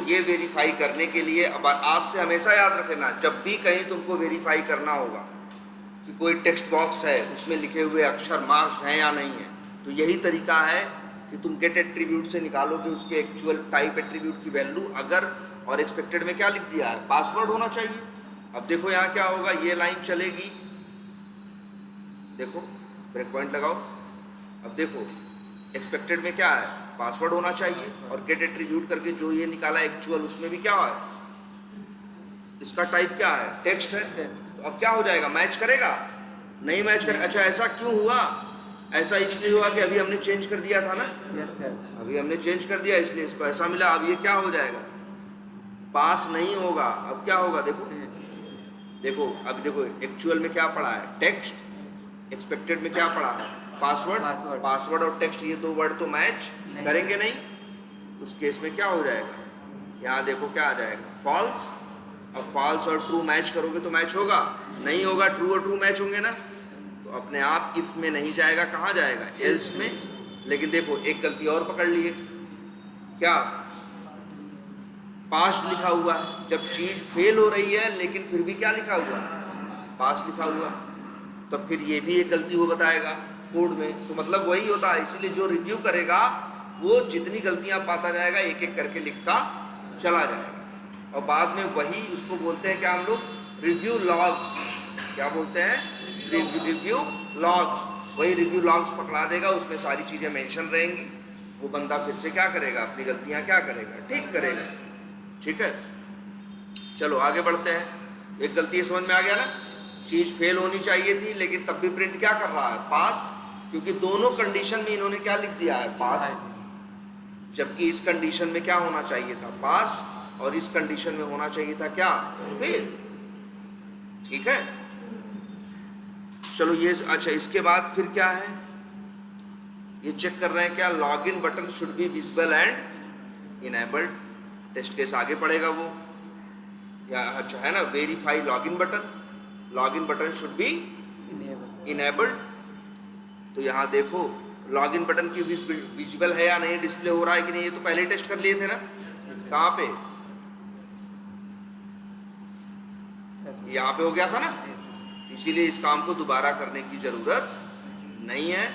ये वेरीफाई करने के लिए अब आज से हमेशा याद रख लेना, जब भी कहीं तुमको वेरीफाई करना होगा कि कोई टेक्स्ट बॉक्स है उसमें लिखे हुए अक्षर मार्क्स हैं या नहीं है, तो यही तरीका है कि तुम गेट एट्रीब्यूट से निकालोगे उसके एक्चुअल टाइप एट्रीब्यूट की वैल्यू, अगर और एक्सपेक्टेड में क्या लिख दिया है, पासवर्ड होना चाहिए। अब देखो यहाँ क्या होगा, ये लाइन चलेगी, देखो ब्रेक पॉइंट लगाओ। अब देखो एक्सपेक्टेड में क्या है, पासवर्ड होना चाहिए, और गेट एट्रीब्यूट करके जो ये निकाला एक्चुअल उसमें भी क्या है, इसका टाइप क्या है, टेक्स्ट है। तो अब क्या हो जाएगा, मैच करेगा, नहीं मैच करेगा। अच्छा ऐसा क्यों हुआ, ऐसा इसलिए हुआ कि अभी हमने चेंज कर दिया था ना, अभी हमने चेंज कर दिया इसलिए इसको ऐसा मिला। अब ये क्या हो जाएगा, पास नहीं होगा। अब क्या होगा, देखो देखो अब देखो एक्चुअल में क्या पड़ा है, टेक्स्ट, एक्सपेक्टेड में क्या पड़ा है, पासवर्ड। पासवर्ड और टेक्स्ट ये दो वर्ड तो मैच करेंगे नहीं, उस केस में क्या हो जाएगा, यहाँ देखो क्या आ जाएगा, फॉल्स। अब फॉल्स और ट्रू मैच करोगे तो मैच होगा, नहीं होगा, ट्रू और ट्रू मैच होंगे ना, तो अपने आप इफ में नहीं जाएगा, कहाँ जाएगा, एल्स में। लेकिन देखो एक गलती और पकड़ लिए, क्या, पास्ट लिखा हुआ है, जब चीज फेल हो रही है लेकिन फिर भी क्या लिखा हुआ है, पास्ट लिखा हुआ, तब फिर ये भी एक गलती वो बताएगा कोड में। तो मतलब वही होता है, इसीलिए जो रिव्यू करेगा वो जितनी गलतियां पाता जाएगा एक एक करके लिखता चला जाएगा, और बाद में वही उसको बोलते हैं क्या हम लोग, रिव्यू लॉग्स। क्या बोलते हैं, रिव्यू लॉग्स। वही रिव्यू लॉग्स पकड़ा देगा, उसमें सारी चीजें मेंशन रहेंगी, वो बंदा फिर से क्या करेगा, अपनी गलतियां क्या करेगा, ठीक करेगा। ठीक है, चलो आगे बढ़ते हैं। एक गलती समझ में आ गया ना, चीज फेल होनी चाहिए थी लेकिन तब भी प्रिंट क्या कर रहा है, पास, क्योंकि दोनों कंडीशन में इन्होंने क्या लिख दिया है, पास, जबकि इस कंडीशन में क्या होना चाहिए था, पास, और इस कंडीशन में होना चाहिए था क्या, फेल। ठीक है, चलो ये अच्छा, इसके बाद फिर क्या है, ये चेक कर रहे हैं क्या, log in button should be visible and enabled. Test case आगे पड़ेगा वो, या अच्छा है ना, verify login button, login button should be enabled. तो यहाँ देखो लॉगिन बटन की विजिबल है या नहीं, डिस्प्ले हो रहा है कि नहीं, ये तो पहले टेस्ट कर लिए थे ना, कहाँ पे, यहाँ पे हो गया था ना, इसीलिए इस काम को दोबारा करने की जरूरत नहीं है।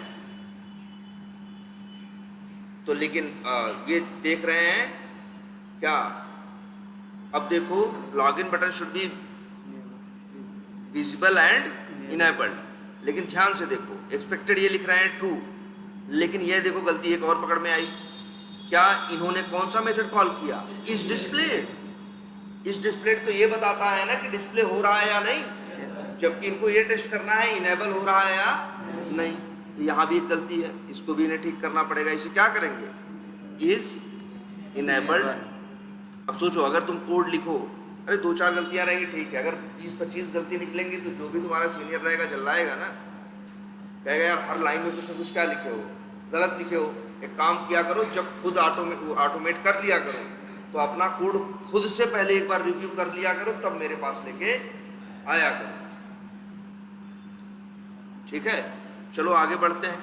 तो लेकिन ये देख रहे हैं क्या, अब देखो login button should be visible and enabled, लेकिन ध्यान से देखो एक्सपेक्टेड ये लिख रहे हैं ट्रू, लेकिन ये देखो गलती एक और पकड़ में आई, क्या इन्होंने कौन सा मेथड कॉल किया, इस डिस्प्लेड। इस डिस्प्लेड तो ये बताता है ना कि डिस्प्ले हो रहा है या नहीं, जबकि इनको ये टेस्ट करना है इनेबल हो रहा है या नहीं। तो यहाँ भी एक गलती है, इसको भी इन्हें ठीक करना पड़ेगा। इसे क्या करेंगे, इज इनेबल्ड। अब सोचो अगर तुम कोड लिखो, अरे दो चार गलतियां रहेंगी ठीक है, अगर 20-25 गलती निकलेंगी तो जो भी तुम्हारा सीनियर रहेगा चिल्लाएगा ना, कहेगा यार हर लाइन में कुछ ना कुछ क्या लिखे हो, गलत लिखे हो। एक काम किया करो, जब खुद ऑटोमेट कर लिया करो तो अपना कोड खुद से पहले एक बार रिव्यू कर लिया करो, तब मेरे पास लेके आया करो। ठीक है, चलो आगे बढ़ते हैं।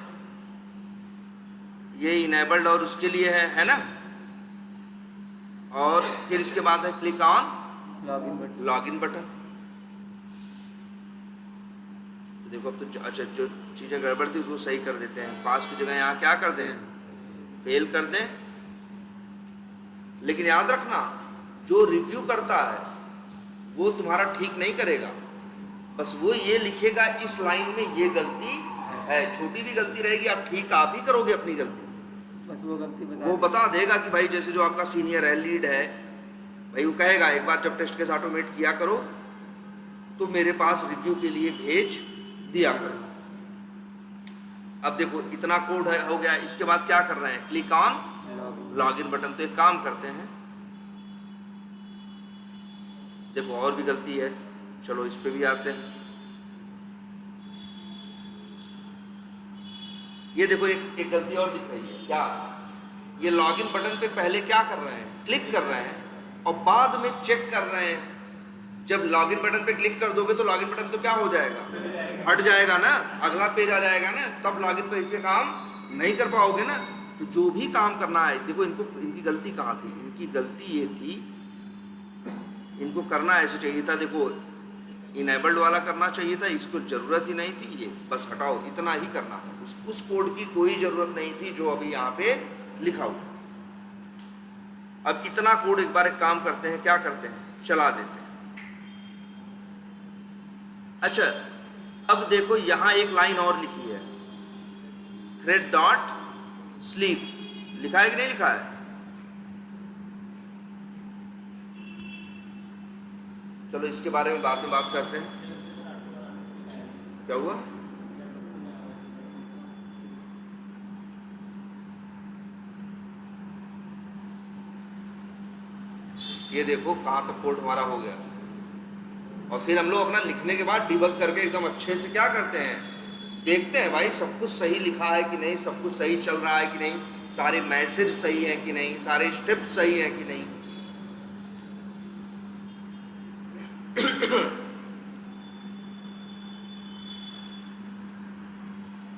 ये इनेबल्ड और उसके लिए है ना, और फिर इसके बाद है क्लिक ऑन लॉगिन बटन। तो देखो अब तो अच्छा, जो चीजें गड़बड़ थी उसको सही कर देते हैं, पास की जगह यहाँ क्या कर दें, फेल कर दें। लेकिन याद रखना जो रिव्यू करता है वो तुम्हारा ठीक नहीं करेगा, बस वो ये लिखेगा इस लाइन में ये गलती है, छोटी भी गलती रहेगी आप ठीक आप ही करोगे अपनी गलती, बस वो गलती वो बता देगा कि भाई जैसे जो आपका सीनियर है, लीड है भाई, वो कहेगा एक बार जब टेस्ट केस ऑटोमेट किया करो तो मेरे पास रिव्यू के लिए भेज दिया करो। अब देखो इतना कोड है हो गया, इसके बाद क्या कर रहे हैं, क्लिक ऑन लॉगिन बटन। तो एक काम करते हैं, देखो और भी गलती है, चलो इस पे भी आते हैं। ये देखो एक गलती और दिख रही है, क्या, ये लॉगिन बटन पे पहले क्या कर रहे हैं, क्लिक कर रहे हैं और बाद में चेक कर रहे हैं। जब लॉगिन बटन पे क्लिक कर दोगे तो लॉगिन बटन तो क्या हो जाएगा, हट जाएगा ना, अगला पेज आ जाएगा ना, तब लॉगिन पेज पे काम नहीं कर पाओगे ना। तो जो भी काम करना है, देखो इनको, इनकी गलती कहाँ थी, इनकी गलती ये थी, इनको करना ऐसे चाहिए था, देखो इनेबल्ड वाला करना चाहिए था, इसको जरूरत ही नहीं थी, ये बस हटाओ, इतना ही करना था, उस कोड की कोई जरूरत नहीं थी जो अभी यहाँ पे लिखा हुआ। अब इतना कोड एक बार एक काम करते हैं, क्या करते हैं, चला देते हैं। अच्छा, अब देखो यहां एक लाइन और लिखी है, थ्रेड डॉट स्लीप, लिखा है कि नहीं लिखा है? चलो इसके बारे में बाद में बात करते हैं। क्या हुआ? ये देखो कहां तक कोड हमारा हो गया। और फिर हम लोग अपना लिखने के बाद डिबग करके एकदम अच्छे से क्या करते हैं, देखते हैं भाई सब कुछ सही लिखा है कि नहीं, सब कुछ सही चल रहा है कि नहीं, सारे मैसेज सही है कि नहीं, सारे स्टेप सही है कि नहीं।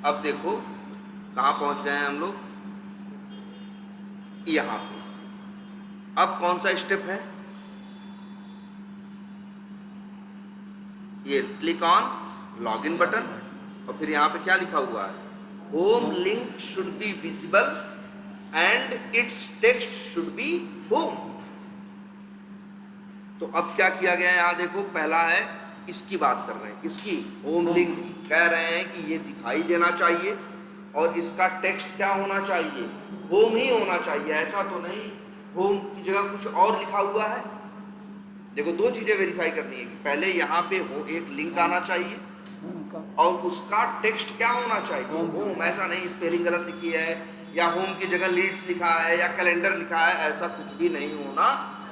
अब देखो कहां पहुंच गए हैं हम लोग, यहां पे। अब कौन सा स्टेप है, ये क्लिक ऑन लॉगिन बटन, और फिर यहां पे क्या लिखा हुआ है, home link should be visible and its text should B home. तो अब क्या किया गया है, यहां देखो पहला है, इसकी बात कर रहे हैं, किसकी, होम लिंक की। कह रहे हैं कि ये दिखाई देना चाहिए और इसका टेक्स्ट क्या होना चाहिए, होम ही होना चाहिए। ऐसा तो नहीं होम की जगह कुछ और लिखा हुआ है। देखो दो चीजें वेरीफाई करनी है कि पहले यहाँ पे एक लिंक आना चाहिए और उसका टेक्स्ट क्या होना चाहिए, होम। ऐसा नहीं स्पेलिंग गलत लिखी है या होम की जगह लीड्स लिखा है या कैलेंडर लिखा है, ऐसा कुछ भी नहीं होना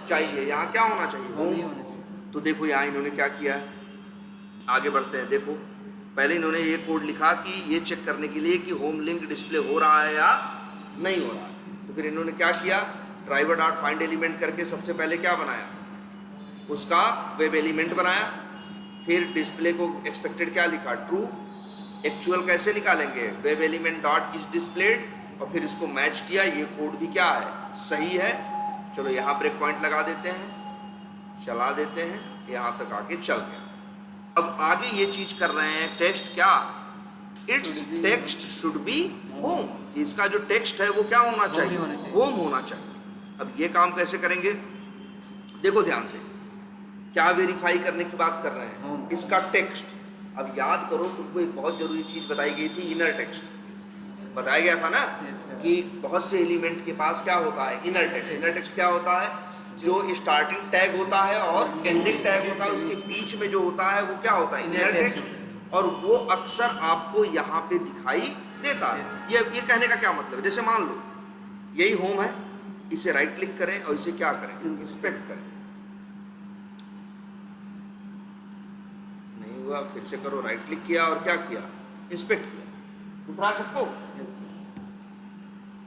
चाहिए। यहाँ क्या होना चाहिए, होम। तो देखो यहाँ इन्होंने क्या किया है, आगे बढ़ते हैं। देखो पहले इन्होंने ये कोड लिखा कि ये चेक करने के लिए कि होम लिंक डिस्प्ले हो रहा है या नहीं हो रहा है। तो फिर इन्होंने क्या किया, ड्राइवर डॉट फाइंड एलिमेंट करके सबसे पहले क्या बनाया, उसका वेब एलिमेंट बनाया। फिर डिस्प्ले को एक्सपेक्टेड क्या लिखा, ट्रू। एक्चुअल कैसे निकालेंगे, web element dot is displayed, और फिर इसको मैच किया। ये कोड भी क्या है, सही है। चलो यहाँ ब्रेक पॉइंट लगा देते हैं, चला देते हैं, यहाँ तक आके चल गया। अब आगे ये चीज कर रहे हैं, टेक्स्ट क्या, it's text should B home, इसका जो टेक्स्ट है वो क्या होना चाहिए, होम होना चाहिए। अब ये काम कैसे करेंगे, देखो ध्यान से, क्या वेरीफाई करने की बात कर रहे हैं, इसका टेक्स्ट। अब याद करो, तुमको एक बहुत जरूरी चीज बताई गई थी, इनर टेक्स्ट बताया गया था ना, कि बहुत से एलिमेंट के पास क्या होता है, इनर टेक्स्ट। इनर टेक्स्ट क्या होता है, जो स्टार्टिंग टैग होता है और एंडिंग टैग होता है, उसके बीच में जो होता है वो क्या होता है, इनर टेक्स्ट। और वो अक्सर आपको यहाँ पे दिखाई देता है। ये कहने का क्या मतलब है, जैसे मान लो यही होम है, इसे राइट क्लिक करें और इसे क्या करें, इंस्पेक्ट करें। नहीं हुआ, फिर से करो, राइट क्लिक किया और क्या किया, इंस्पेक्ट किया। दिख रहा है सबको?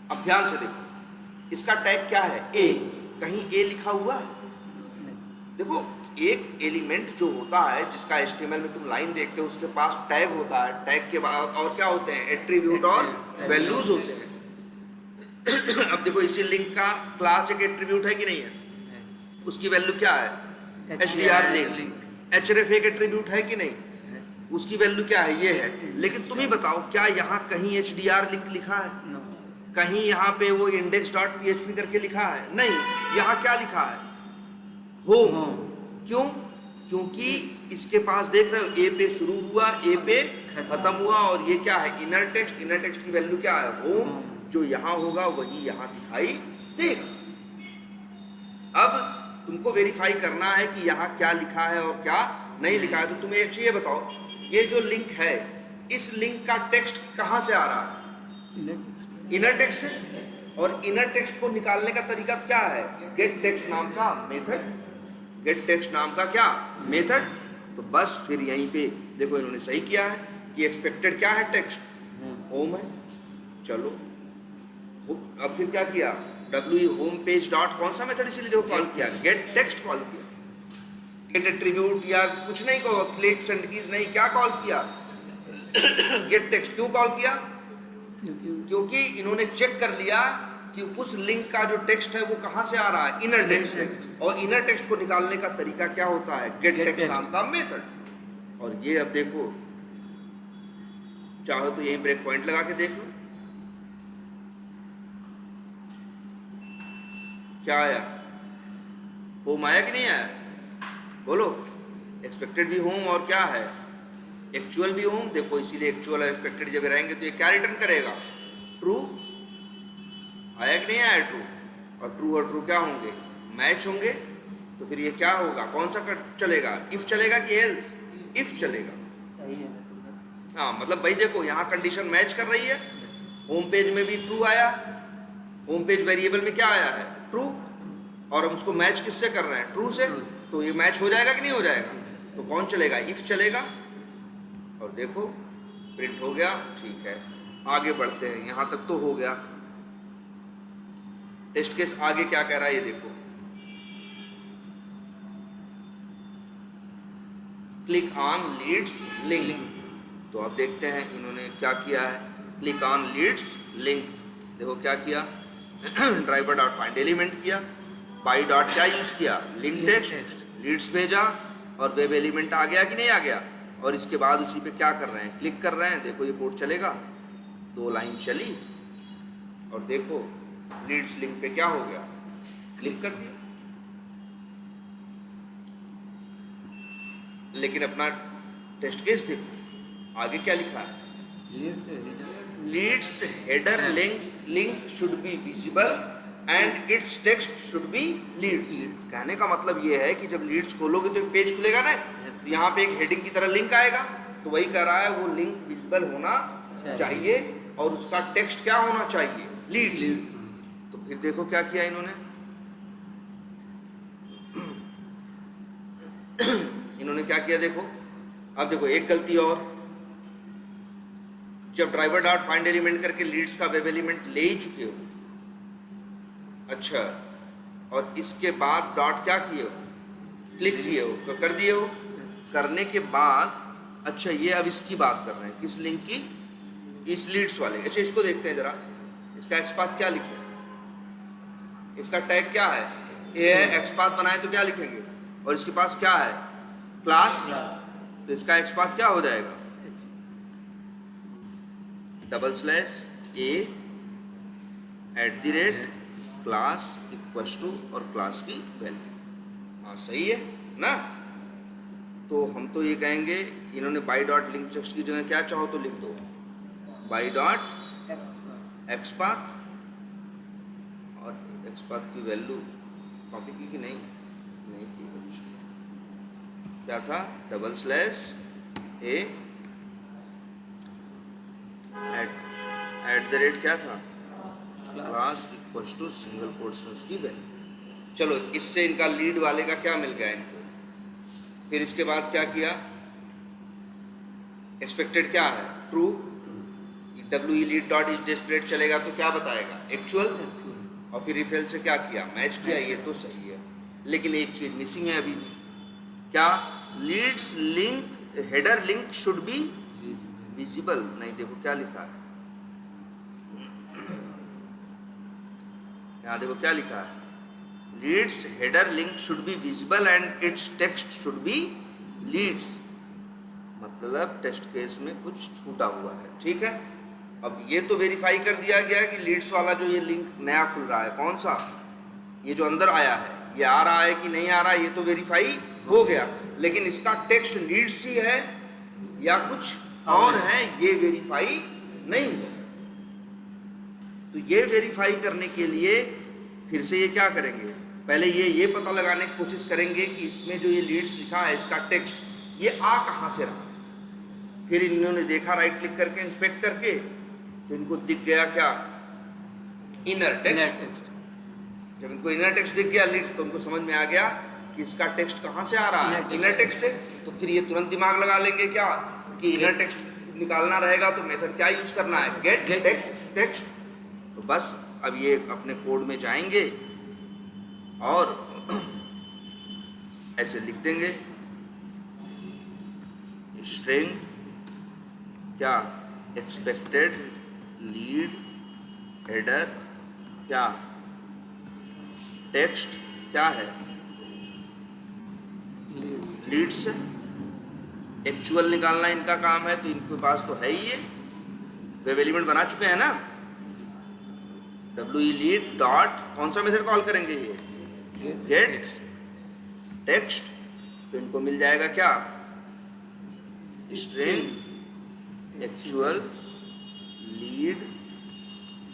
अब ध्यान से देखो, इसका टैग क्या है, ए। कहीं ए लिखा हुआ है? देखो एक एलिमेंट जो होता है, जिसका HTML में तुम लाइन देखते हो, उसके पास टैग होता है। टैग के बाद और क्या होते हैं, एट्रीब्यूट और वैल्यूज होते हैं। अब देखो इसी लिंक का क्लास एक एट्रीब्यूट है कि नहीं है, उसकी वैल्यू क्या है, HDR लिंक। href एक एट्रीब्यूट है कि नहीं, उसकी वैल्यू क्या है, ये है। लेकिन तुम ही बताओ, क्या यहाँ कहीं HDR लिंक लिखा है, कहीं यहाँ पे वो index.php करके लिखा है, नहीं। यहाँ क्या लिखा है, होम। क्यों, क्योंकि इसके पास देख रहे हो, ए पे शुरू हुआ, ए पे खत्म हुआ, और ये क्या है, इनर टेक्स्ट। इनर टेक्स्ट की वैल्यू क्या है, होम। जो यहाँ होगा वही यहाँ दिखाई देगा। अब तुमको वेरीफाई करना है कि यहाँ क्या लिखा है और क्या नहीं लिखा है। तो तुम्हें एक चीज बताओ, ये जो लिंक है, इस लिंक का टेक्स्ट कहाँ से आ रहा है, इनर टेक्स्ट से। और इनर टेक्स्ट को निकालने का तरीका क्या है, गेट टेक्स्ट नाम का मेथड। गेट टेक्स्ट नाम का क्या, मेथड। तो बस फिर यहीं पे देखो इन्होंने सही किया है कि एक्सपेक्टेड क्या है, टेक्स्ट होम है। चलो अब फिर क्या किया, w होम पेज डॉट कौन सा मेथड इसीलिए देखो कॉल किया, गेट टेक्स्ट कॉल किया। गेट एट्रीब्यूट या कुछ नहीं कहो, क्लिक्स एंड कीज नहीं, क्या कॉल किया, गेट टेक्स्ट। क्यों कॉल किया, क्योंकि इन्होंने चेक कर लिया कि उस लिंक का जो टेक्स्ट है वो कहां से आ रहा है, इनर टेक्स्ट है, और इनर टेक्स्ट को निकालने का तरीका क्या होता है, गेट टेक्स्ट नाम का मेथड। और ये अब देखो, चाहो तो यही ब्रेक पॉइंट लगा के देख लो, क्या आया, होम आया कि नहीं आया, बोलो। एक्सपेक्टेड भी होम और क्या है, एक्चुअल भी होम। देखो इसीलिए एक्चुअल और एक्सपेक्टेड जब रहेंगे तो ये क्या रिटर्न करेगा, ट्रू। आया कि नहीं आया ट्रू, और ट्रू क्या होंगे, मैच होंगे। तो फिर ये क्या होगा, कौन सा चलेगा, इफ चलेगा कि एल्स, इफ चलेगा। सही है तो सर। हाँ मतलब भाई देखो यहाँ कंडीशन मैच कर रही है, होम पेज में भी ट्रू आया, होम पेज वेरिएबल में क्या आया है, ट्रू, और हम उसको मैच किससे कर रहे हैं, ट्रू से। तो ये मैच हो जाएगा कि नहीं हो जाएगा, तो कौन चलेगा, इफ चलेगा। और देखो प्रिंट हो गया, ठीक है। आगे बढ़ते हैं, यहां तक तो हो गया। टेस्ट केस आगे क्या कह रहा है ये देखो, क्लिक ऑन लीड्स लिंक। तो अब देखते हैं इन्होंने क्या किया है, क्लिक ऑन लीड्स लिंक। देखो क्या किया, ड्राइवर डॉट फाइंड एलिमेंट किया, बाई डॉट क्या यूज किया, लिंक टेक्स्ट, लीड्स भेजा, और वेब एलिमेंट आ गया कि नहीं आ गया। और इसके बाद उसी पे क्या कर रहे हैं, क्लिक कर रहे हैं। देखो ये कोड चलेगा, 2 लाइन चली, और देखो लीड्स लिंक पे क्या हो गया, क्लिक कर दिया। लेकिन अपना टेस्ट केस देखो, आगे क्या लिखा है, leads header link should be visible and its text should be leads. कहने का मतलब ये है कि जब लीड्स खोलोगे तो एक पेज खुलेगा ना, तो यहाँ पे एक हेडिंग की तरह लिंक आएगा। तो वही कह रहा है वो लिंक विजिबल होना चाहिए और उसका टेक्स्ट क्या होना चाहिए, लीड्स। तो फिर देखो क्या किया इन्होंने, इन्होंने क्या किया देखो। अब देखो एक गलती और, जब ड्राइवर डॉट फाइंड एलिमेंट करके लीड्स का वेब एलिमेंट ले ही चुके हो, अच्छा, और इसके बाद डॉट क्या किए हो, क्लिक किए हो, तो कर दिए हो। करने के बाद अच्छा ये अब इसकी बात कर रहे हैं, किस लिंक की, इस लीड्स वाले। अच्छा इसको देखते हैं जरा, इसका एक्सपाथ क्या लिखे, इसका टैग क्या है, ए है, एक्सपाथ बनाए तो क्या लिखेंगे, और इसके पास क्या है, क्लास। तो इसका एक्सपाथ क्या हो जाएगा, /a @ क्लास इक्वल्स टू और क्लास की वैल्यू। हाँ सही है ना। तो हम तो ये कहेंगे, इन्होंने बाई डॉट लिंक टेक्स्ट की जगह क्या चाहो तो लिख दो, बाई डॉट एक्सपाथ, और एक्सपाथ की वैल्यू कॉपी की कि नहीं, नहीं की, क्या था, /a @ क्या था, class equals to single quotes में उसकी वैल्यू। चलो इससे इनका लीड वाले का क्या मिल गया इनको। फिर इसके बाद क्या किया, एक्सपेक्टेड क्या है, true, WE lead dot is displayed चलेगा तो क्या बताएगा, एक्चुअल। और फिर इफ एल्स से क्या किया, मैच किया, ये तो सही है। लेकिन एक चीज मिसिंग है अभी भी, क्या, leads link header link should be visible. नहीं देखो क्या लिखा है, यहाँ देखो क्या लिखा है, leads header link should be visible and its text should be leads. मतलब टेस्ट केस में कुछ छूटा हुआ है, ठीक है। अब ये तो वेरीफाई कर दिया गया कि लीड्स वाला जो ये लिंक नया खुल रहा है, कौन सा, ये जो अंदर आया है, ये आ रहा है कि नहीं आ रहा है, ये तो वेरीफाई हो गया। लेकिन इसका टेक्स्ट लीड्स ही है या कुछ और है, ये वेरीफाई नहीं हुआ। तो ये वेरीफाई करने के लिए फिर से ये क्या करेंगे, पहले ये पता लगाने की कोशिश करेंगे कि इसमें जो ये लीड्स लिखा है, इसका टेक्स्ट ये आ कहाँ से रहा। फिर इन्होंने देखा राइट क्लिक करके, इंस्पेक्ट करके, तो इनको दिख गया क्या, इनर टेक्स्ट। जब इनको इनर टेक्स्ट दिख गया लीड्स, तो उनको समझ में आ गया कि इसका टेक्स्ट कहाँ से आ रहा है, इनर टेक्स्ट से। तो फिर ये तुरंत दिमाग लगा लेंगे क्या, कि इनर टेक्स्ट निकालना रहेगा तो मेथड क्या यूज करना है, गेट टेक्स्ट। तो बस अब ये अपने कोड में जाएंगे और ऐसे लिख देंगे, स्ट्रिंग क्या, एक्सपेक्टेड लीड हेडर क्या, टेक्स्ट क्या है, लीड्स। एक्चुअल निकालना इनका काम है, तो इनके पास तो है ही ये वेब एलिमेंट बना चुके हैं ना। WE लीड डॉट कौन सा मेथड कॉल करेंगे, ये गेट टेक्स्ट, तो इनको मिल जाएगा क्या, string actual lead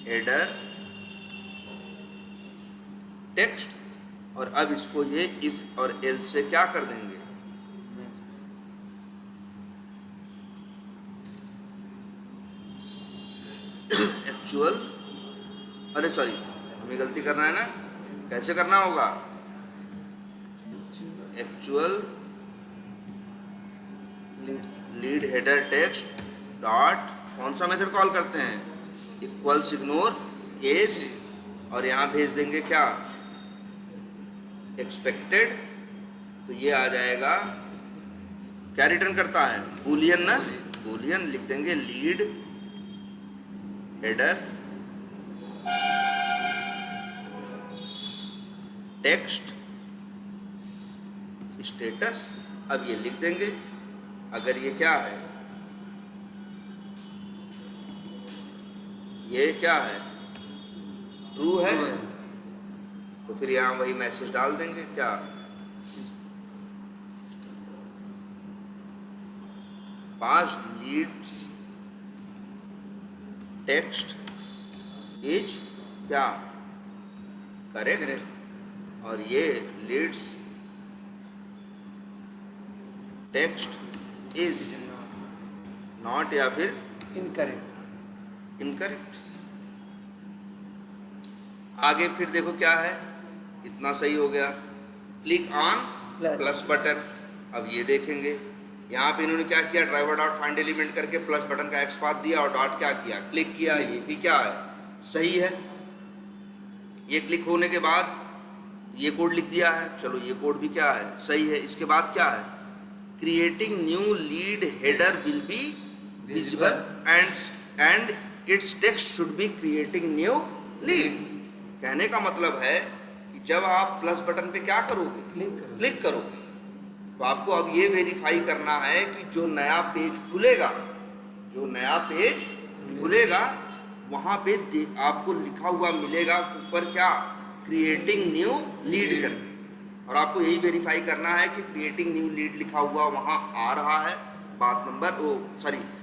header text. और अब इसको ये इफ और एल्स से क्या कर देंगे, एक्चुअल, अरे सॉरी हमें गलती करना है ना, कैसे करना होगा, actual lead header text dot कौन सा मेथड कॉल करते हैं, इक्वल्स इग्नोर केस, और यहाँ भेज देंगे क्या, एक्सपेक्टेड। तो ये आ जाएगा, क्या रिटर्न करता है, बूलियन ना, बूलियन लिख देंगे लीड हेडर टेक्स्ट स्टेटस। अब ये लिख देंगे, अगर ये क्या है, ये क्या है, ट्रू है, तो फिर यहाँ वही मैसेज डाल देंगे क्या, पास लीड्स टेक्स्ट इज क्या, करेक्ट, और ये लीड्स टेक्स्ट इज नॉट या फिर इनकरेक्ट। आगे फिर देखो क्या है, इतना सही हो गया, क्लिक ऑन प्लस बटन। अब ये देखेंगे यहाँ पे इन्होंने क्या किया, ड्राइवर डॉट फाइंड एलिमेंट करके प्लस बटन का एक्स पाथ दिया और डॉट क्या किया, क्लिक किया। ये भी क्या है, सही है। ये क्लिक होने के बाद ये कोड लिख दिया है, चलो ये कोड भी क्या है, सही है। इसके बाद क्या है, creating new lead header will be visible and its text should be creating new lead. कहने का मतलब है कि जब आप प्लस बटन पे क्या करोगे, क्लिक करोगे, तो आपको अब ये वेरीफाई करना है कि जो नया पेज खुलेगा, जो नया पेज खुलेगा वहाँ पे आपको लिखा हुआ मिलेगा ऊपर क्या, क्रिएटिंग न्यू लीड करके। और आपको यही वेरीफाई करना है कि क्रिएटिंग न्यू लीड लिखा हुआ वहाँ आ रहा है, बात नंबर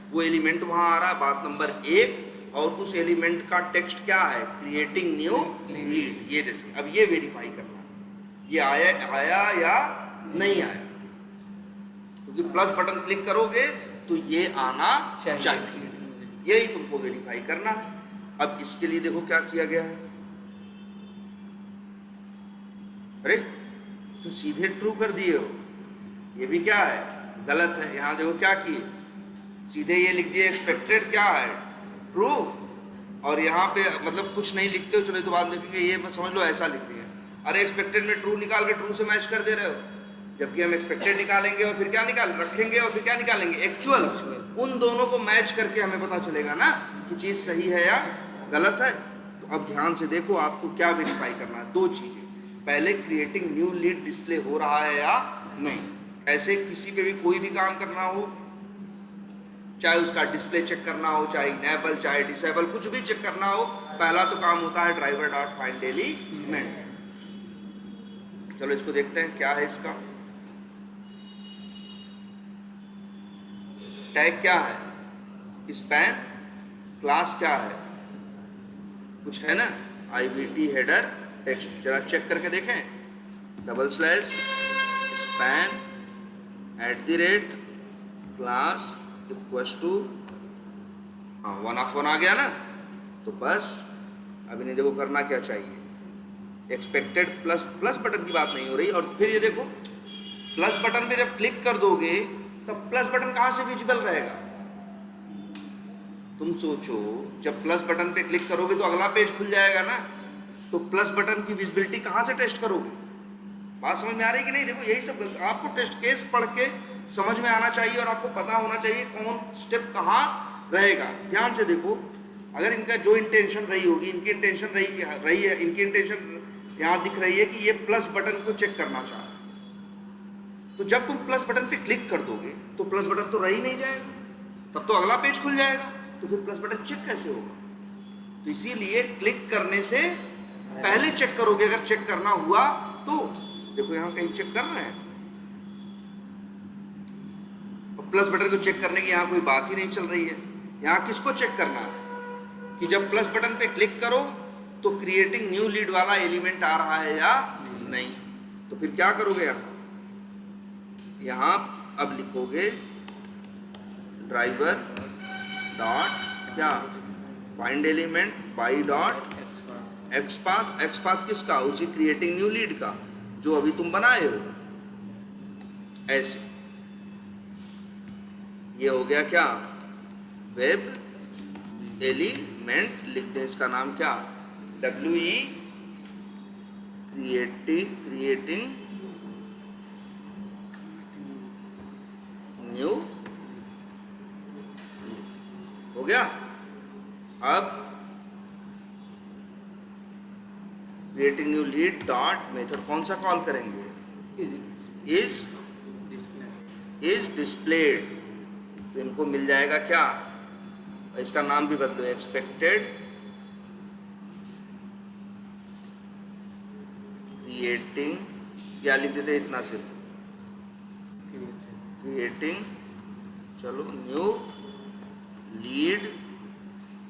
वो एलिमेंट वहाँ आ रहा है, बात नंबर 1। और उस एलिमेंट का टेक्स्ट क्या है, क्रिएटिंग न्यू लीड। ये जैसे अब ये वेरीफाई करना है ये आया या नहीं आया, क्योंकि प्लस बटन क्लिक करोगे तो ये आना चाहिए, यही तुमको वेरीफाई करना है। अब इसके लिए देखो क्या किया गया है, अरे तो सीधे ट्रू कर दिए हो, ये भी क्या है, गलत है। यहाँ देखो क्या किए, सीधे ये लिख दिए एक्सपेक्टेड क्या है, ट्रू, और यहाँ पे मतलब कुछ नहीं लिखते हो, चलो तो बाद लिखेंगे, ये बस समझ लो ऐसा लिख दिए। अरे एक्सपेक्टेड में ट्रू निकाल के ट्रू से मैच कर दे रहे हो, जबकि हम एक्सपेक्टेड निकालेंगे और फिर क्या रखेंगे और फिर क्या निकालेंगे, एक्चुअल। उन दोनों को मैच करके हमें पता चलेगा ना कि चीज़ सही है या गलत है। तो अब ध्यान से देखो, आपको क्या वेरीफाई करना है, 2 चीज़ें। पहले क्रिएटिंग न्यू लीड डिस्प्ले हो रहा है या नहीं। ऐसे किसी पे भी कोई भी काम करना हो, चाहे उसका डिस्प्ले चेक करना हो, चाहे इनेबल चाहे डिसेबल, कुछ भी चेक करना हो, पहला तो काम होता है ड्राइवर डॉट फाइंड एलिमेंट। चलो इसको देखते हैं क्या है इसका टैग, क्या है स्पैन, क्लास क्या है, कुछ है ना, IVT हेडर टेक्स्ट। जरा चेक करके देखें, // स्पैन @ क्लास इक्वल्स टू, हाँ 1 आ गया ना। तो बस अब इन्हें देखो करना क्या चाहिए, एक्सपेक्टेड प्लस बटन की बात नहीं हो रही। और फिर ये देखो प्लस बटन पे जब क्लिक कर दोगे तब प्लस बटन कहाँ से विजिबल रहेगा, तुम सोचो, जब प्लस बटन पे क्लिक करोगे तो अगला पेज खुल जाएगा ना, तो प्लस बटन की विजिबिलिटी कहाँ से टेस्ट करोगे। बात समझ में आ रही कि नहीं। देखो यही सब आपको टेस्ट केस पढ़ के समझ में आना चाहिए और आपको पता होना चाहिए कौन स्टेप कहाँ रहेगा। ध्यान से देखो, अगर इनका जो इंटेंशन रही होगी, इनकी इंटेंशन रही है, इनकी इंटेंशन यहाँ दिख रही है कि ये प्लस बटन को चेक करना चाह रहा है, तो जब तुम प्लस बटन पे क्लिक कर दोगे तो प्लस बटन तो रह ही नहीं जाएगा, तब तो अगला पेज खुल जाएगा, तो फिर प्लस बटन चेक कैसे होगा? तो इसीलिए क्लिक करने से पहले चेक करोगे। अगर चेक करना हुआ तो देखो यहाँ कहीं चेक कर रहे हैं, और प्लस बटन को चेक करने की यहाँ कोई बात ही नहीं चल रही है। यहाँ किसको चेक करना है कि जब प्लस बटन पे क्लिक करो तो क्रिएटिंग न्यू लीड वाला एलिमेंट आ रहा है या नहीं। तो फिर क्या करोगे यहाँ अब लिखोगे ड्राइवर डॉट क्या find element by dot XPath. XPath किसका? उसी क्रिएटिंग न्यू लीड का जो अभी तुम बनाए हो। ऐसे ये हो गया क्या? Web element. लिख दें इसका नाम क्या? WE क्रिएटिंग न्यू हो गया। अब creating new lead dot method कौन सा कॉल करेंगे? Is displayed. तो इनको मिल जाएगा क्या? इसका नाम भी बदलो, एक्सपेक्टेड क्रिएटिंग, क्या लिख देते इतना सिर्फ क्रिएटिंग, चलो न्यू लीड,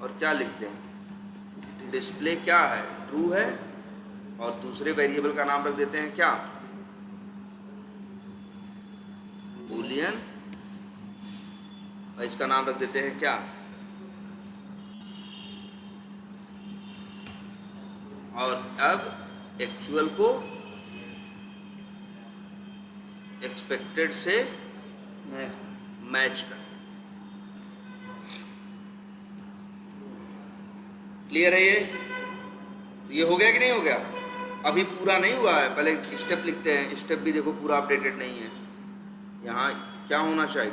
और क्या लिखते हैं? डिस्प्ले क्या है? ट्रू है। और दूसरे वेरिएबल का नाम रख देते हैं क्या? बूलियन। और इसका नाम रख देते हैं क्या? और अब एक्चुअल को एक्सपेक्टेड से मैच कर। क्लियर है ये हो गया कि नहीं हो गया? अभी पूरा नहीं हुआ है, पहले स्टेप लिखते हैं। स्टेप भी देखो पूरा अपडेटेड नहीं है। यहाँ क्या होना चाहिए?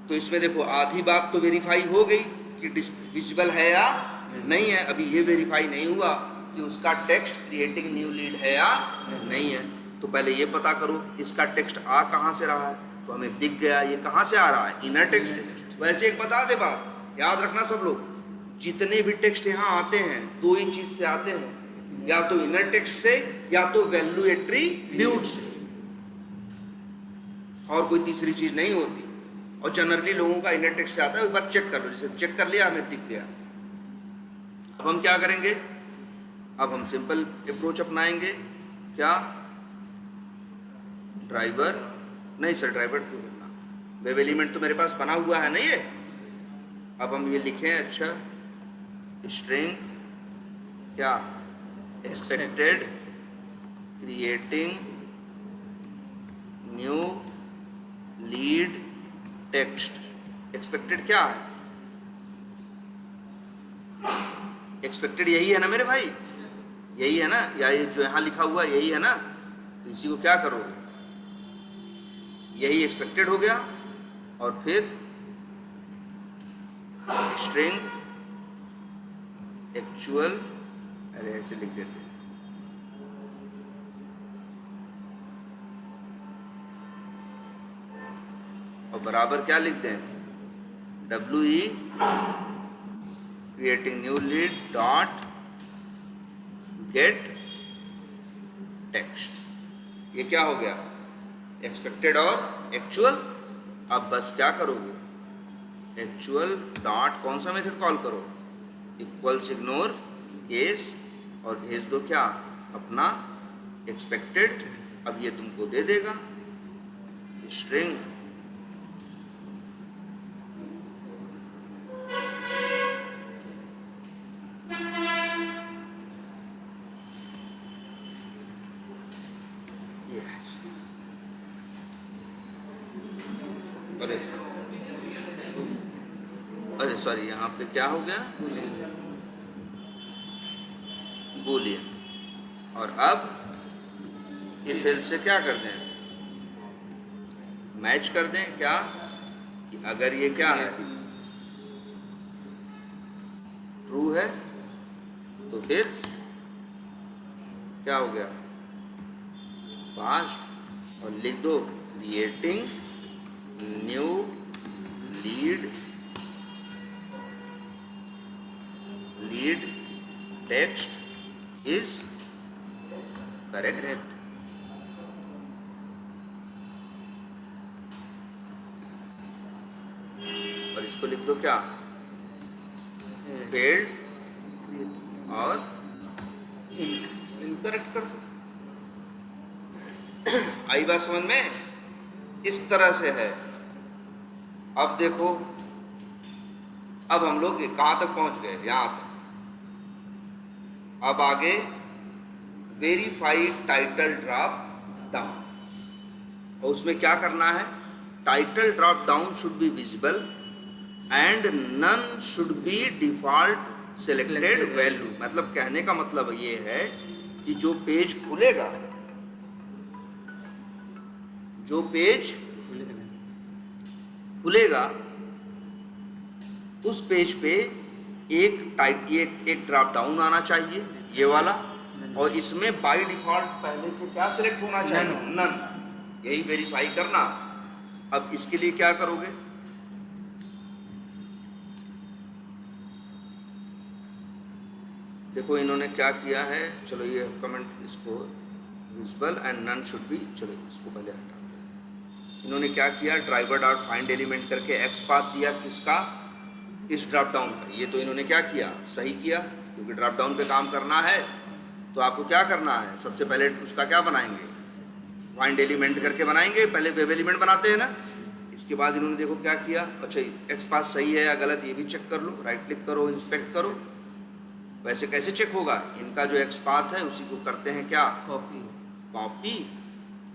तो इसमें देखो आधी बात तो वेरीफाई हो गई कि विजिबल है या नहीं है। अभी ये वेरीफाई नहीं हुआ कि उसका टेक्स्ट क्रिएटिंग न्यू लीड है या नहीं है। तो पहले ये पता करो इसका टेक्स्ट आ कहाँ से रहा है। तो हमें दिख गया ये कहाँ से आ रहा है? इनर टेक्स्ट से। वैसे एक बता दे बात, याद रखना सब लोग, जितने भी टेक्स्ट यहाँ आते हैं दो ही चीज से आते हैं, या तो इनर टेक्स्ट से या तो वैल्यू एट्रीब्यूट से, और कोई तीसरी चीज नहीं होती। और जनरली लोगों का इनर टेक्स्ट से आता है। एक बार चेक कर लो, जैसे चेक कर लिया हमें दिख गया। अब हम क्या करेंगे? अब हम सिंपल अप्रोच अपनाएंगे। क्या? ड्राइवर नहीं सर, ड्राइवर क्यों करना? वेब एलिमेंट तो मेरे पास बना हुआ है ना ये। अब हम ये लिखें, अच्छा स्ट्रिंग क्या? Expected creating new lead text. Expected क्या है? एक्सपेक्टेड यही है ना मेरे भाई, यही है ना, या ये जो यहाँ लिखा हुआ यही है ना। तो इसी को क्या करोगे? यही एक्सपेक्टेड हो गया। और फिर स्ट्रिंग एक्चुअल, अरे ऐसे लिख देते हैं, और बराबर क्या लिख दें? WE creating new lead dot gate text. ये क्या हो गया? एक्सपेक्टेड और एक्चुअल। अब बस क्या करोगे? एक्चुअल डॉट कौन सा मेथड कॉल करो? इक्वल्स इग्नोर केस, और भेज दो क्या? अपना एक्सपेक्टेड। अब ये तुमको दे देगा स्ट्रिंग अरे सॉरी, यहाँ पे क्या हो गया? बूलियन। और अब इफ एल्स से क्या कर दें, मैच कर दें क्या, कि अगर ये क्या है, ट्रू है, तो फिर क्या हो गया, पास्ट, और लिख दो creating new lead text is correct. और इसको लिख दो क्या, फेल्ड और इनकरेक्ट कर दो। आई बात समझ में, इस तरह से है। अब देखो, अब हम लोग कहां तक पहुंच गए, यहां तक। अब आगे वेरीफाइड टाइटल ड्रॉप डाउन, और उसमें क्या करना है, title drop down should be visible and none should be default selected value. मतलब कहने का मतलब ये है कि जो पेज खुलेगा, जो पेज खुलेगा उस पेज पे एक ड्रॉप डाउन आना चाहिए, ये वाला, और इसमें बाय डिफॉल्ट पहले से क्या सिलेक्ट होना चाहिए, नन। यही वेरीफाई करना। अब इसके लिए क्या करोगे, देखो इन्होंने क्या किया है, चलो ये कमेंट, इसको visible and none should be, चलो इसको पहले हटाते हैं। इन्होंने क्या किया, ड्राइवर डॉट फाइंड एलिमेंट करके एक्स पाथ दिया, किसका, इस ड्रॉप डाउन का। ये तो इन्होंने क्या किया, सही किया, क्योंकि ड्रॉप डाउन पे काम करना है तो आपको क्या करना है, सबसे पहले उसका क्या बनाएंगे, फाइंड एलिमेंट करके बनाएंगे, पहले वेब एलिमेंट बनाते हैं ना। इसके बाद इन्होंने देखो क्या किया, अच्छा एक्स पाथ सही है या गलत ये भी चेक कर लो, राइट क्लिक करो, इंस्पेक्ट करो। वैसे कैसे चेक होगा, इनका जो एक्स पाथ है उसी को करते हैं क्या, कॉपी,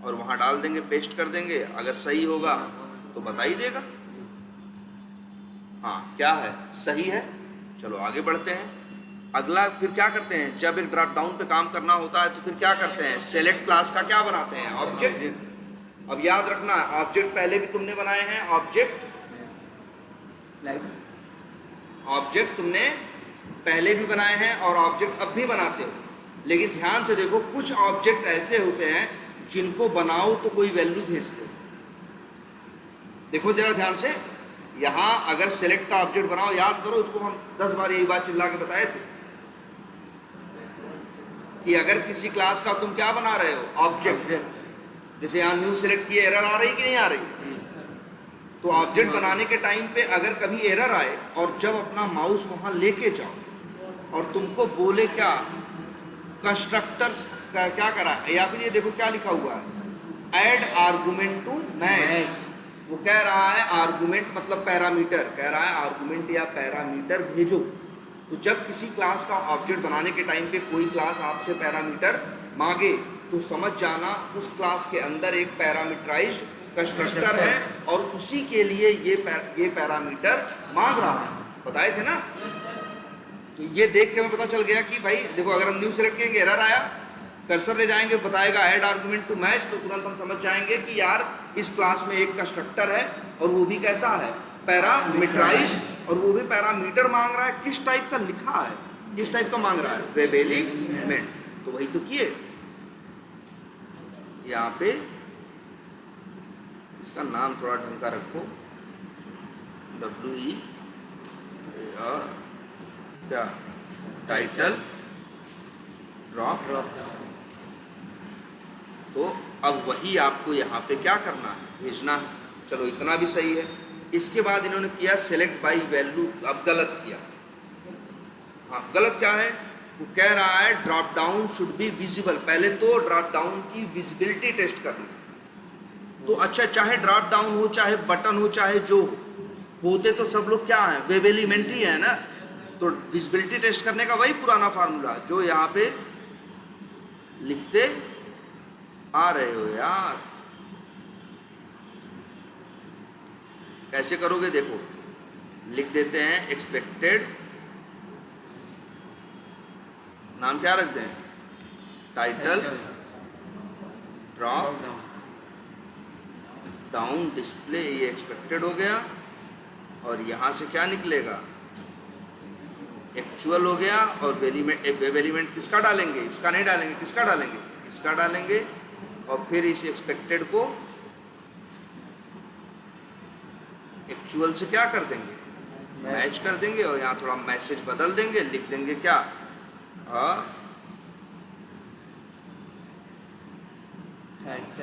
और वहाँ डाल देंगे, पेस्ट कर देंगे। अगर सही होगा तो बता ही देगा, हाँ क्या है, सही है। चलो आगे बढ़ते हैं। अगला फिर क्या करते हैं, जब एक ड्रॉप डाउन पे काम करना होता है तो फिर क्या करते हैं, सेलेक्ट क्लास का क्या बनाते हैं, ऑब्जेक्ट। अब याद रखना, ऑब्जेक्ट पहले भी तुमने बनाए हैं, ऑब्जेक्ट तुमने पहले भी बनाए हैं और ऑब्जेक्ट अब भी बनाते हो। लेकिन ध्यान से देखो, कुछ ऑब्जेक्ट ऐसे होते हैं जिनको बनाओ तो कोई वैल्यू भेजते हो। देखो जरा ध्यान से, यहां अगर सेलेक्ट का ऑब्जेक्ट बनाओ, याद करो, उसको हम 10 बार यही बात चिल्ला के बताए थे कि अगर किसी क्लास का तुम क्या बना रहे हो, ऑब्जेक्ट, जैसे यहाँ न्यू सेलेक्ट किए, एरर आ रही कि नहीं आ रही, तो ऑब्जेक्ट बनाने के टाइम पे अगर कभी एरर आए और जब अपना माउस वहां लेके जाओ और तुमको बोले क्या, कंस्ट्रक्टर का क्या करा, या फिर ये देखो क्या लिखा हुआ है, ऐड आर्गुमेंट टू मैच। वो कह रहा है आर्गुमेंट मतलब पैरामीटर, कह रहा है आर्गुमेंट या पैरामीटर भेजो। तो जब किसी क्लास का ऑब्जेक्ट बनाने के टाइम पे कोई क्लास आपसे पैरामीटर मांगे तो समझ जाना उस क्लास के अंदर एक पैरामीटराइज्ड कंस्ट्रक्टर है और उसी के लिए ये पैरामीटर मांग रहा है। बताए थे ना, तो ये देख के हमें पता चल गया कि भाई देखो, अगर हम न्यू सेलेक्ट करेंगे, एरर आया, कर्सर ले जाएंगे, बताएगा ऐड आर्गुमेंट टू मैच, तो तुरंत हम समझ जाएंगे कि यार इस क्लास में एक कंस्ट्रक्टर है और वो भी कैसा है, पैरामीटराइज्ड, और वो भी पैरामीटर मांग रहा है। किस टाइप का लिखा है, किस टाइप का मांग रहा है, वेब एलिमेंट। तो वही तो किए यहाँ पे। इसका नाम थोड़ा ढंग का रखो, WE क्या, टाइटल ड्रॉप। तो अब वही आपको यहाँ पे क्या करना है, भेजना है। चलो इतना भी सही है। इसके बाद इन्होंने किया सेलेक्ट बाय वैल्यू, अब गलत किया। हाँ गलत क्या है, वो कह रहा है drop down should be visible. पहले तो ड्रॉप डाउन की विजिबिलिटी टेस्ट करनी। तो अच्छा, चाहे ड्रॉप डाउन हो, चाहे बटन हो, चाहे जो होते तो सब लोग क्या है, वेब एलिमेंट ही है ना। तो विजिबिलिटी टेस्ट करने का वही पुराना फार्मूला जो यहाँ पे लिखते आ रहे हो यार। कैसे करोगे देखो, लिख देते हैं एक्सपेक्टेड, नाम क्या रखते हैं, टाइटल ड्रॉप डाउन डिस्प्ले, ये एक्सपेक्टेड हो गया। और यहाँ से क्या निकलेगा, एक्चुअल हो गया। और वेब एलिमेंट किसका डालेंगे, इसका नहीं डालेंगे, किसका डालेंगे, इसका डालेंगे। और फिर इस एक्सपेक्टेड को एक्चुअल से क्या कर देंगे, मैच कर देंगे। और यहाँ थोड़ा मैसेज बदल देंगे, लिख देंगे क्या,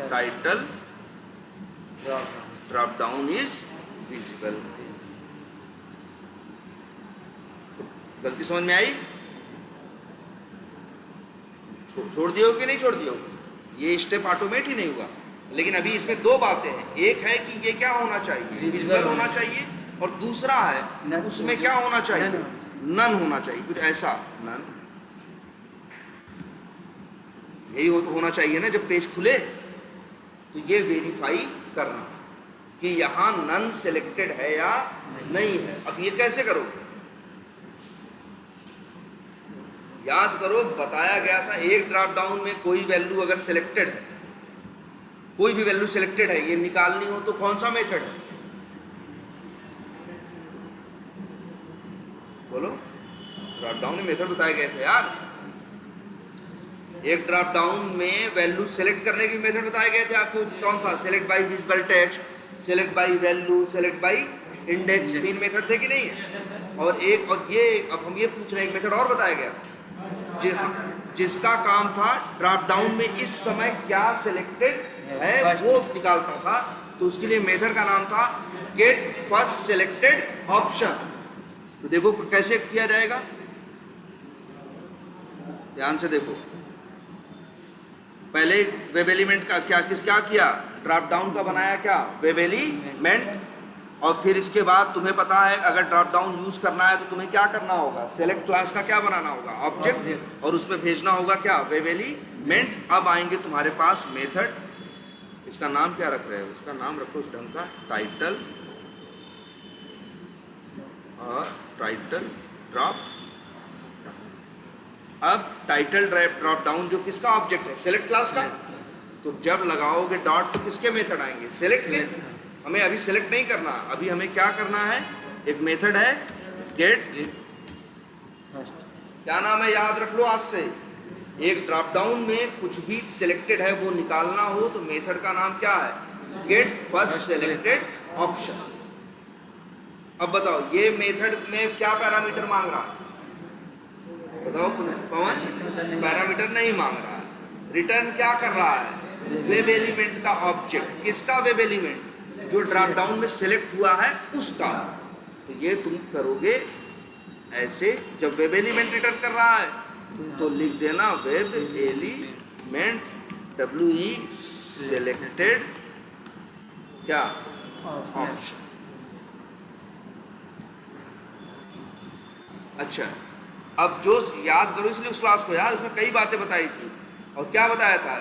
title drop down is visible. तो गलती समझ में आई, छोड़ दियो कि नहीं छोड़ दियो, ये स्टेप ऑटोमेट ही नहीं हुआ। लेकिन अभी इसमें दो बातें हैं, एक है कि ये क्या होना चाहिए, विजिबल होना चाहिए। और दूसरा है उसमें क्या होना चाहिए, नन होना चाहिए, कुछ ऐसा नन। यही होना चाहिए ना जब पेज खुले। तो ये वेरीफाई करना कि यहाँ नन सिलेक्टेड है या नहीं है। अब ये कैसे करोगे, याद करो बताया गया था एक ड्रॉप डाउन में कोई वैल्यू अगर सिलेक्टेड है, कोई भी वैल्यू सिलेक्टेड है, ये निकालनी हो तो कौन सा मेथड है, बोलो। ड्रॉप डाउन में मेथड बताए गए थे यार। एक ड्रॉप डाउन में वैल्यू सेलेक्ट करने के मेथड बताए गए थे आपको, कौन था, select by visible text, select by value, select by index. 3 method थे कि नहीं है। और ये अब हम ये पूछ रहे हैं, एक मेथड और बताया गया जिसका काम था ड्रॉप डाउन में इस समय क्या सिलेक्टेड है वो निकालता था। तो उसके लिए मेथड का नाम था गेट फर्स्ट सिलेक्टेड ऑप्शन। तो देखो कैसे किया जाएगा, ध्यान से देखो। पहले वेब एलिमेंट का क्या किया, ड्रॉप डाउन का बनाया क्या, वेब एलिमेंट। और फिर इसके बाद तुम्हें पता है अगर ड्रॉप डाउन यूज करना है तो तुम्हें क्या करना होगा, सेलेक्ट क्लास का क्या बनाना होगा, ऑब्जेक्ट। और उसमें भेजना होगा क्या, वेब एलिमेंट। अब आएंगे तुम्हारे पास मेथड, इसका नाम क्या रख रहे हो, इसका नाम रखो उस ढंग का, टाइटल और टाइटल ड्रॉप। अब टाइटल ड्रॉप डाउन जो किसका ऑब्जेक्ट है, सेलेक्ट क्लास का। तो जब लगाओगे डॉट तो किसके मेथड आएंगे, सेलेक्ट के। हमें अभी सेलेक्ट नहीं करना, अभी हमें क्या करना है, एक मेथड है गेट, क्या नाम है याद रख लो आज से। एक ड्रॉप डाउन में कुछ भी सिलेक्टेड है वो निकालना हो तो मेथड का नाम क्या है, गेट फर्स्ट सिलेक्टेड ऑप्शन। अब बताओ ये मेथड में क्या पैरामीटर मांग रहा है, बताओ पवन, पैरामीटर नहीं मांग रहा है। रिटर्न क्या कर रहा है, वेब एलिमेंट का ऑब्जेक्ट। किसका वेब एलिमेंट, जो ड्रॉप डाउन में सिलेक्ट हुआ है उसका। तो ये तुम करोगे ऐसे, जब वेब एलिमेंट रिटर्न कर रहा है तो लिख देना वेब एलिमेंट WE सिलेक्टेड क्या ऑप्शन। अच्छा अब जो याद करो इसलिए उस क्लास को यार, उसमें कई बातें बताई थी। और क्या बताया था,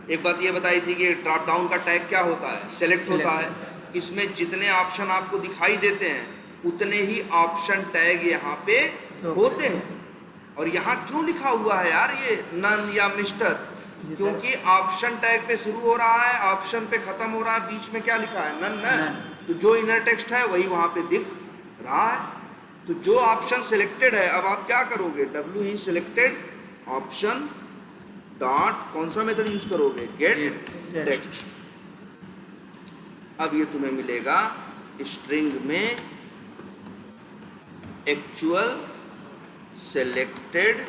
एक बात ये बताई थी कि ड्रॉप डाउन का टैग क्या होता है, सेलेक्ट होता है। इसमें जितने ऑप्शन आपको दिखाई देते हैं उतने ही ऑप्शन टैग यहाँ पे होते हैं। और यहाँ क्यों लिखा हुआ है यार ये नन या मिस्टर, क्योंकि ऑप्शन टैग पे शुरू हो रहा है, ऑप्शन पे खत्म हो रहा है, बीच में क्या लिखा है, नन नन। तो जो इनर टेक्स्ट है वही वहाँ पे दिख रहा है। तो जो ऑप्शन सिलेक्टेड है, अब आप क्या करोगे, WE सिलेक्टेड ऑप्शन डॉट कौन सा मेथड यूज करोगे, गेट टेक्स्ट। अब ये तुम्हें मिलेगा स्ट्रिंग में एक्चुअल सिलेक्टेड